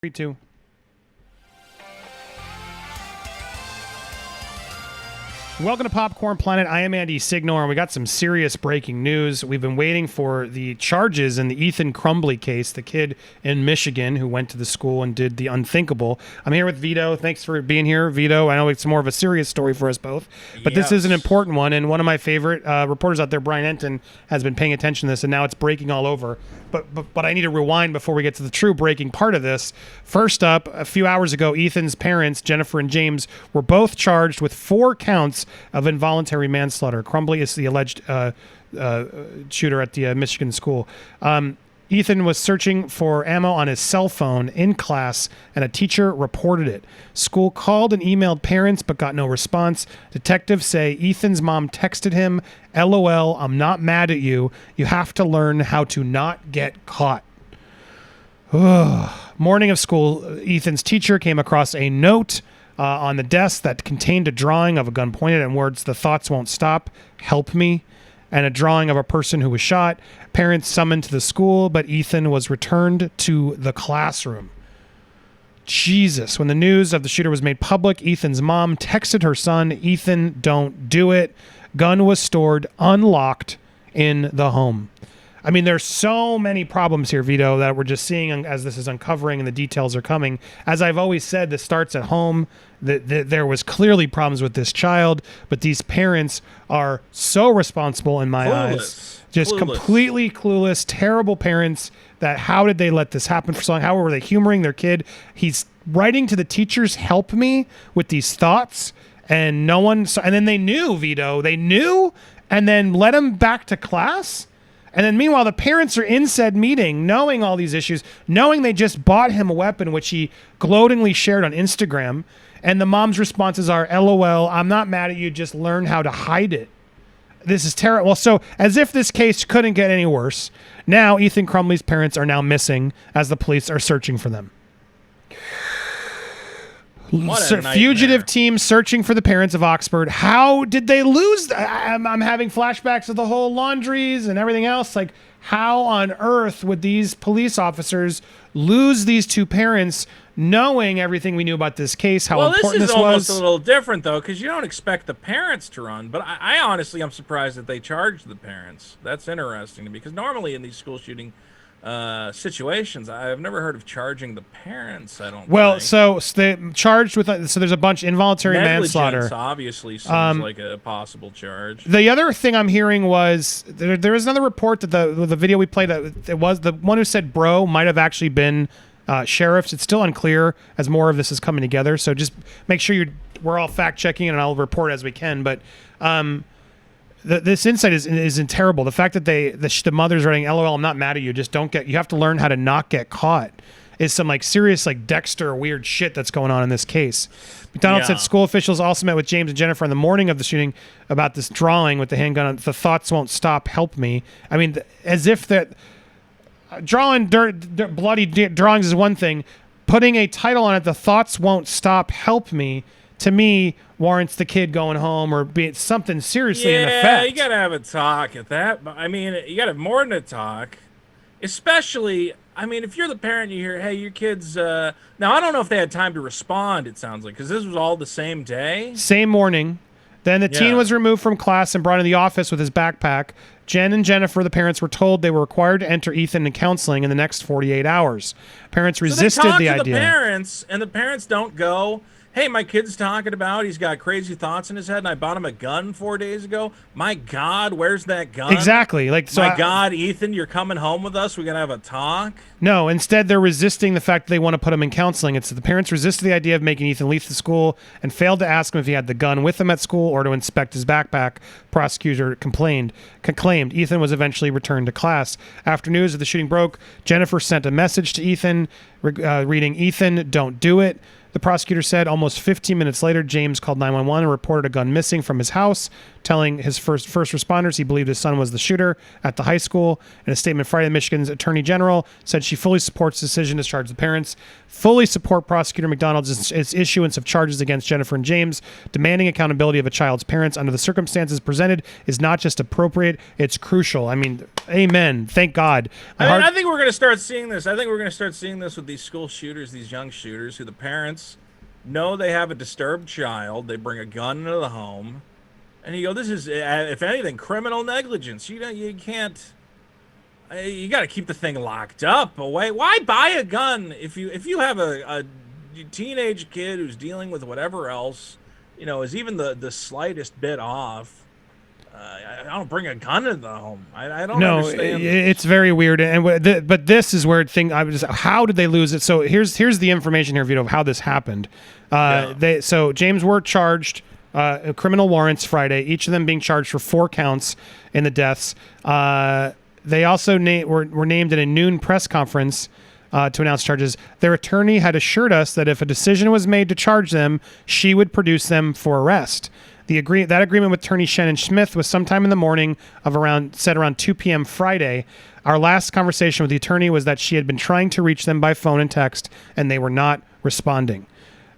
3, 2. Welcome to Popcorn Planet. I am Andy Signore, and we got some serious breaking news. We've been waiting for the charges in the Ethan Crumbley case, the kid in Michigan who went to the school and did the unthinkable. I'm here with Vito. Thanks for being here, Vito. I know it's more of a serious story for us both, but This is an important one, and one of my favorite reporters out there, Brian Enton, has been paying attention to this, and now it's breaking all over. But I need to rewind before we get to the true breaking part of this. First up, a few hours ago, Ethan's parents, Jennifer and James, were both charged with 4 counts of involuntary manslaughter. Crumbley is the alleged shooter at the Michigan school. Ethan was searching for ammo on his cell phone in class, and a teacher reported it. School called and emailed parents, but got no response. Detectives say Ethan's mom texted him, "LOL, I'm not mad at you. You have to learn how to not get caught." Morning of school, Ethan's teacher came across a note on the desk that contained a drawing of a gun pointed and words, "The thoughts won't stop. Help me." And a drawing of a person who was shot. Parents summoned to the school, but Ethan was returned to the classroom. Jesus. When the news of the shooter was made public, Ethan's mom texted her son, "Ethan, don't do it." Gun was stored unlocked in the home. I mean, there's so many problems here, Vito, that we're just seeing as this is uncovering and the details are coming. As I've always said, this starts at home. There was clearly problems with this child, but these parents are so responsible in my eyes. Just completely clueless, terrible parents. That how did they let this happen for so long? How were they humoring their kid? He's writing to the teachers, "Help me with these thoughts." And no one saw, and then they knew, Vito. They knew and then let him back to class. And then meanwhile, the parents are in said meeting, knowing all these issues, knowing they just bought him a weapon, which he gloatingly shared on Instagram. And the mom's responses are, "LOL, I'm not mad at you. Just learn how to hide it." This is terrible. Well, so as if this case couldn't get any worse, now Ethan Crumbley's parents are now missing as the police are searching for them. Fugitive team searching for the parents of Oxford. How did they lose? I'm having flashbacks of the whole laundries and everything else. Like, how on earth would these police officers lose these 2 parents, knowing everything we knew about this case, how important this was? Well, this is almost a little different, though, because you don't expect the parents to run. But I honestly am surprised that they charged the parents. That's interesting to me, because normally in these school shooting situations, I've never heard of charging the parents. I don't. Well, so they charged with there's a bunch of involuntary manslaughter. Obviously, seems like a possible charge. The other thing I'm hearing was there was another report that the video we played, that it was the one who said "bro" might have actually been sheriffs. It's still unclear as more of this is coming together. So just make sure we're all fact checking, and I'll report as we can. But this insight is terrible. The fact that the mother's writing, "LOL, I'm not mad at you. Just you have to learn how to not get caught," is some serious Dexter weird shit that's going on in this case. McDonald said school officials also met with James and Jennifer on the morning of the shooting about this drawing with the handgun. "The thoughts won't stop. Help me." I mean, as if that drawing bloody drawings is one thing. Putting a title on it, "The thoughts won't stop. Help me," to me warrants the kid going home or being something seriously in effect. Yeah, you gotta have a talk at that. I mean, you gotta have more than a talk. Especially, I mean, if you're the parent, you hear, "Hey, your kid's..." Now, I don't know if they had time to respond, it sounds like, because this was all the same day. Same morning. Then the teen was removed from class and brought into the office with his backpack. Jen and Jennifer, the parents, were told they were required to enter Ethan in counseling in the next 48 hours. Parents resisted the idea. The parents, and the parents don't go, "Hey, my kid's talking about he's got crazy thoughts in his head, and I bought him a gun 4 days ago. My God, where's that gun?" Exactly. God, Ethan, you're coming home with us. We're gonna have a talk. No, instead they're resisting the fact that they want to put him in counseling. It's the parents resisted the idea of making Ethan leave the school and failed to ask him if he had the gun with him at school or to inspect his backpack. Prosecutor claimed Ethan was eventually returned to class. After news of the shooting broke, Jennifer sent a message to Ethan reading, "Ethan, don't do it." The prosecutor said almost 15 minutes later, James called 911 and reported a gun missing from his house, telling his first responders he believed his son was the shooter at the high school. In a statement Friday, Michigan's Attorney General said she fully supports the decision to charge the parents, fully support Prosecutor McDonald's issuance of charges against Jennifer and James. Demanding accountability of a child's parents under the circumstances presented is not just appropriate, it's crucial. I mean, Amen. Thank God. I think we're going to start seeing this. I think we're going to start seeing this with these school shooters, these young shooters, who the parents know they have a disturbed child. They bring a gun into the home, and you go, "This is, if anything, criminal negligence." You can't. You got to keep the thing locked up away. Why buy a gun if you have a teenage kid who's dealing with whatever else, is even the slightest bit off? I don't bring a gun into the home. I don't understand. It's very weird. But this is where how did they lose it? So here's the information here, Vito, of how this happened. So James were charged criminal warrants Friday, each of them being charged for 4 counts in the deaths. They also were named in a noon press conference to announce charges. Their attorney had assured us that if a decision was made to charge them, she would produce them for arrest. That agreement with attorney Shannon Smith was sometime in the morning of around 2 p.m. Friday. Our last conversation with the attorney was that she had been trying to reach them by phone and text, and they were not responding.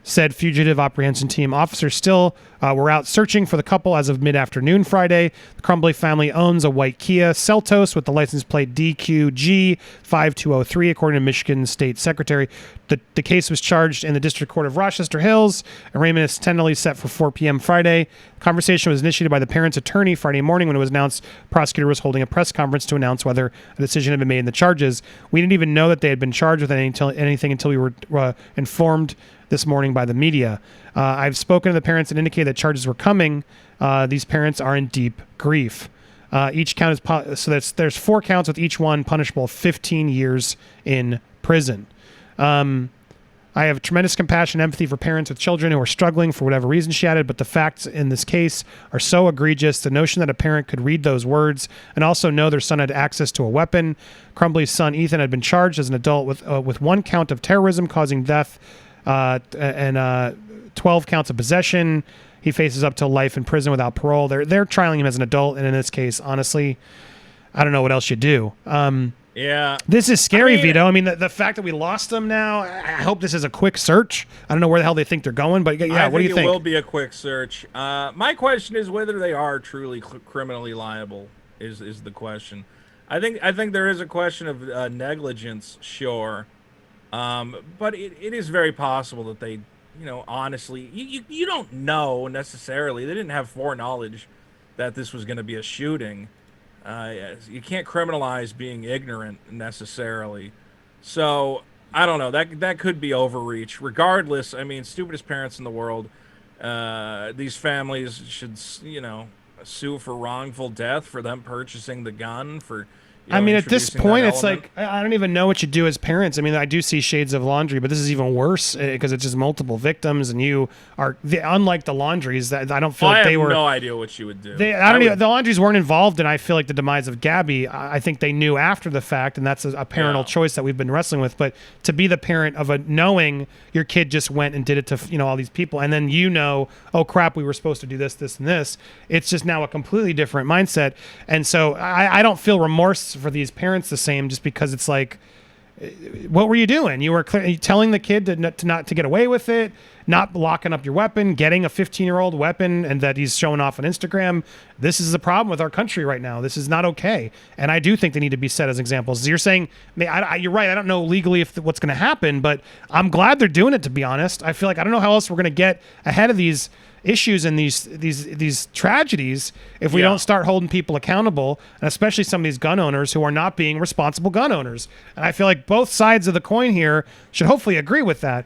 Said fugitive apprehension team officers still were out searching for the couple as of mid-afternoon Friday. The Crumbley family owns a white Kia Seltos with the license plate DQG5203, according to Michigan State Secretary. The case was charged in the District Court of Rochester Hills. Arraignment is tentatively set for 4 p.m. Friday. The conversation was initiated by the parents' attorney Friday morning when it was announced the prosecutor was holding a press conference to announce whether a decision had been made in the charges. We didn't even know that they had been charged with anything until we were informed this morning by the media. I've spoken to the parents and indicated that charges were coming. These parents are in deep grief. Each count is there's 4 counts, with each one punishable 15 years in prison. I have tremendous compassion and empathy for parents with children who are struggling for whatever reason, she added, but the facts in this case are so egregious. The notion that a parent could read those words and also know their son had access to a weapon. Crumbley's son Ethan had been charged as an adult with 1 count of terrorism causing death and 12 counts of possession. He faces up to life in prison without parole. They're trialing him as an adult, and in this case, honestly, I don't know what else you do. Yeah. This is scary, Vito. I mean, the fact that we lost them now, I hope this is a quick search. I don't know where the hell they think they're going, but yeah, what do you think? It will be a quick search. My question is whether they are truly criminally liable is the question. I think there is a question of negligence, sure. But it is very possible that they, honestly, you don't know necessarily. They didn't have foreknowledge that this was going to be a shooting. You can't criminalize being ignorant necessarily. So I don't know. That could be overreach. Regardless, I mean, stupidest parents in the world. These families should, sue for wrongful death for them purchasing the gun for. I mean, at this point, it's like, I don't even know what you do as parents. I mean, I do see shades of Laundry, but this is even worse because it's just multiple victims, and you are unlike the Laundries. That I don't feel like they were. I have no idea what you would do. The Laundries weren't involved, and I feel like the demise of Gabby. I think they knew after the fact, and that's a parental choice that we've been wrestling with. But to be the parent of knowing your kid just went and did it to all these people, and then oh crap, we were supposed to do this, this, and this. It's just now a completely different mindset, and so I don't feel remorse for these parents the same, just because it's like, what were you doing? You were telling the kid to not to get away with it, not locking up your weapon, getting a 15-year-old weapon, and that he's showing off on Instagram. This is the problem with our country right now. This is not okay, and I do think they need to be set as examples. You're saying, you're right. I don't know legally what's going to happen, but I'm glad they're doing it. To be honest, I feel like I don't know how else we're going to get ahead of these issues and these tragedies if we don't start holding people accountable, and especially some of these gun owners who are not being responsible gun owners. And I feel like both sides of the coin here should hopefully agree with that.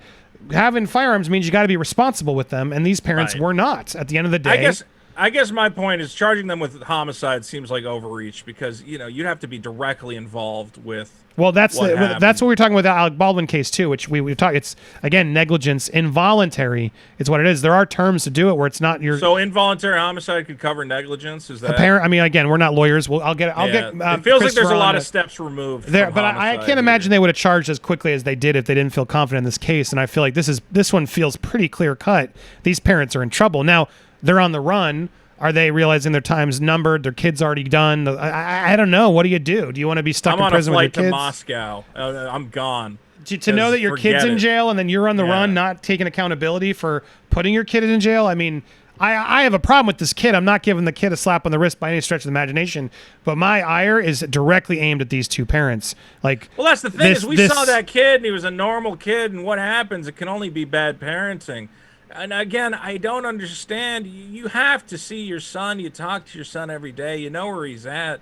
Having firearms means you got to be responsible with them, and these parents were not. At the end of the day, I guess my point is charging them with homicide seems like overreach, because you'd have to be directly involved with. Well, that's what we were talking with the Alec Baldwin case too, which we talked. It's again negligence, involuntary. It's what it is. There are terms to do it where it's not your. So involuntary homicide could cover negligence. Is that? I mean, again, we're not lawyers. I'll get. It feels like there's a lot of steps removed there, but I can't imagine they would have charged as quickly as they did if they didn't feel confident in this case. And I feel like this one feels pretty clear cut. These parents are in trouble now. They're on the run. Are they realizing their time's numbered? Their kid's already done. I don't know. What do? Do you want to be stuck in prison with your kids? I'm on a flight to Moscow. I'm gone. To know that your kid's in jail and then you're on the run, not taking accountability for putting your kid in jail. I mean, I have a problem with this kid. I'm not giving the kid a slap on the wrist by any stretch of the imagination, but my ire is directly aimed at these two parents. Like, well, that's the thing is we saw that kid and he was a normal kid, and what happens? It can only be bad parenting. And again, I don't understand. You have to see your son. You talk to your son every day. You know where he's at.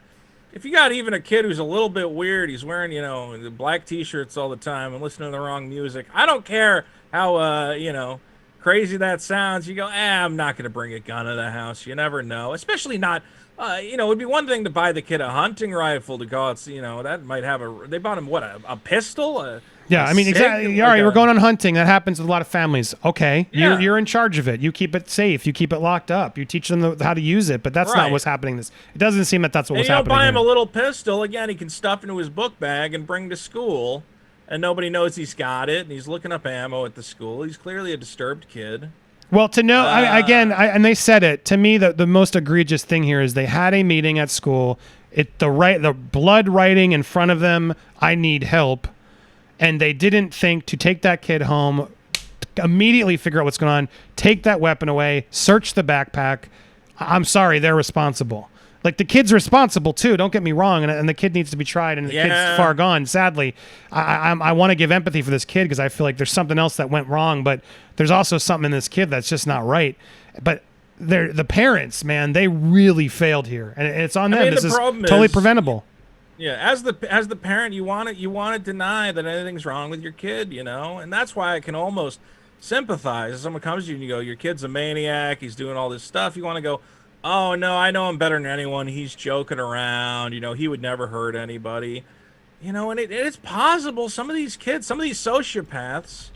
If you got even a kid who's a little bit weird, he's wearing, the black T-shirts all the time and listening to the wrong music. I don't care how, crazy that sounds. You go, I'm not going to bring a gun to the house. You never know. Especially not, it would be one thing to buy the kid a hunting rifle to go out, that might have they bought him, what, a pistol? Yeah, I mean, exactly. All right, we're going on hunting. That happens with a lot of families. Okay, yeah. You're in charge of it. You keep it safe. You keep it locked up. You teach them how to use it. But that's not what's happening. It doesn't seem that that's what was happening. You buy him here. a little pistol. Again, he can stuff into his book bag and bring to school, and nobody knows he's got it. And he's looking up ammo at the school. He's clearly a disturbed kid. Well, to know, and they said it to me. The most egregious thing here is they had a meeting at school. The blood writing in front of them. I need help. And they didn't think to take that kid home, immediately figure out what's going on, take that weapon away, search the backpack. I'm sorry, they're responsible. Like, the kid's responsible too. Don't get me wrong, and the kid needs to be tried, and the kid's far gone. Sadly, I want to give empathy for this kid because I feel like there's something else that went wrong, but there's also something in this kid that's just not right. But the parents, man, they really failed here, and it's on them. This is totally preventable. Yeah, as the parent, you want to deny that anything's wrong with your kid, and that's why I can almost sympathize. If someone comes to you and you go, your kid's a maniac, he's doing all this stuff, you want to go, oh no, I know him better than anyone. He's joking around, he would never hurt anybody, and it's possible some of these kids, some of these sociopaths,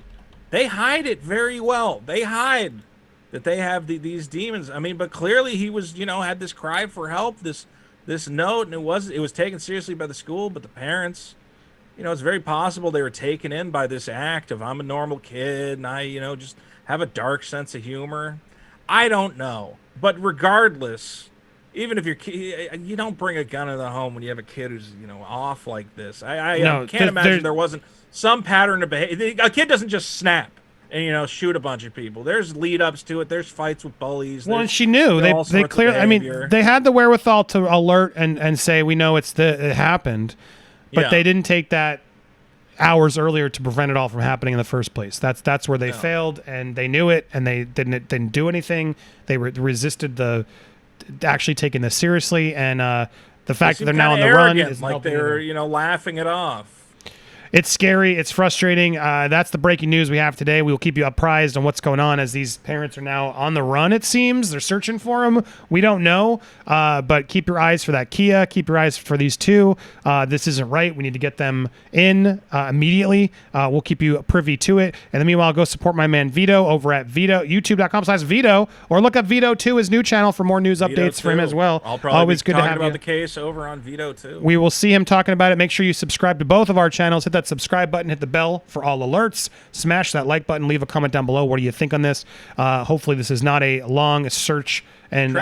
they hide it very well. They hide that they have these demons. I mean, but clearly he was, had this cry for help, this note, and it was taken seriously by the school, but the parents, it's very possible they were taken in by this act of, I'm a normal kid and I, just have a dark sense of humor. I don't know. But regardless, even if you don't bring a gun in the home when you have a kid who's, off like this. I can't imagine there wasn't some pattern of behavior. A kid doesn't just snap and shoot a bunch of people. There's lead ups to it. There's fights with bullies. Well, and she knew they clearly. I mean, they had the wherewithal to alert and say we know it happened, but they didn't take that hours earlier to prevent it all from happening in the first place. That's where they failed, and they knew it, and they didn't do anything. They resisted actually taking this seriously, and the fact that they're now on the run is like they were laughing it off. It's scary. It's frustrating. That's the breaking news we have today. We will keep you apprised on what's going on as these parents are now on the run, it seems. They're searching for them. We don't know. But keep your eyes for that Kia. Keep your eyes for these two. This isn't right. We need to get them in immediately. We'll keep you privy to it. And then meanwhile, go support my man Vito over at youtube.com/Vito, or look up Vito 2, his new channel, for more news updates for him as well. I'll probably always be good talking to have about the case over on Vito 2. We will see him talking about it. Make sure you subscribe to both of our channels. Hit that subscribe button, hit the bell for all alerts, smash that like button, leave a comment down below. What do you think on this? Hopefully this is not a long search and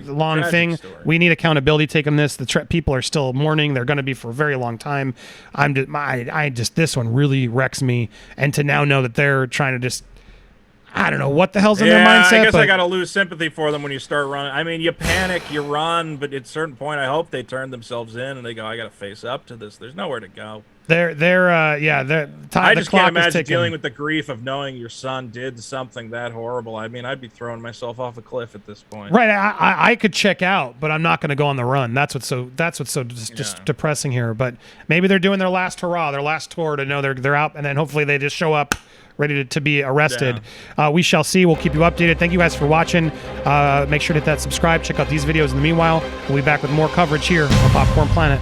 long thing. We need accountability taken this. The people are still mourning. They're going to be for a very long time. This one really wrecks me, and to now know that they're trying to I don't know what the hell's in their mindset. I guess I got to lose sympathy for them when you start running. I mean, you panic, you run, but at a certain point, I hope they turn themselves in and they go, I got to face up to this. There's nowhere to go. I just can't imagine dealing with the grief of knowing your son did something that horrible. I mean, I'd be throwing myself off a cliff at this point. Right, I could check out, but I'm not going to go on the run. That's what's so just depressing here. But maybe they're doing their last hurrah, their last tour to know they're out, and then hopefully they just show up ready to be arrested. Yeah. We shall see. We'll keep you updated. Thank you guys for watching. Make sure to hit that subscribe. Check out these videos in the meanwhile. We'll be back with more coverage here on Popcorn Planet.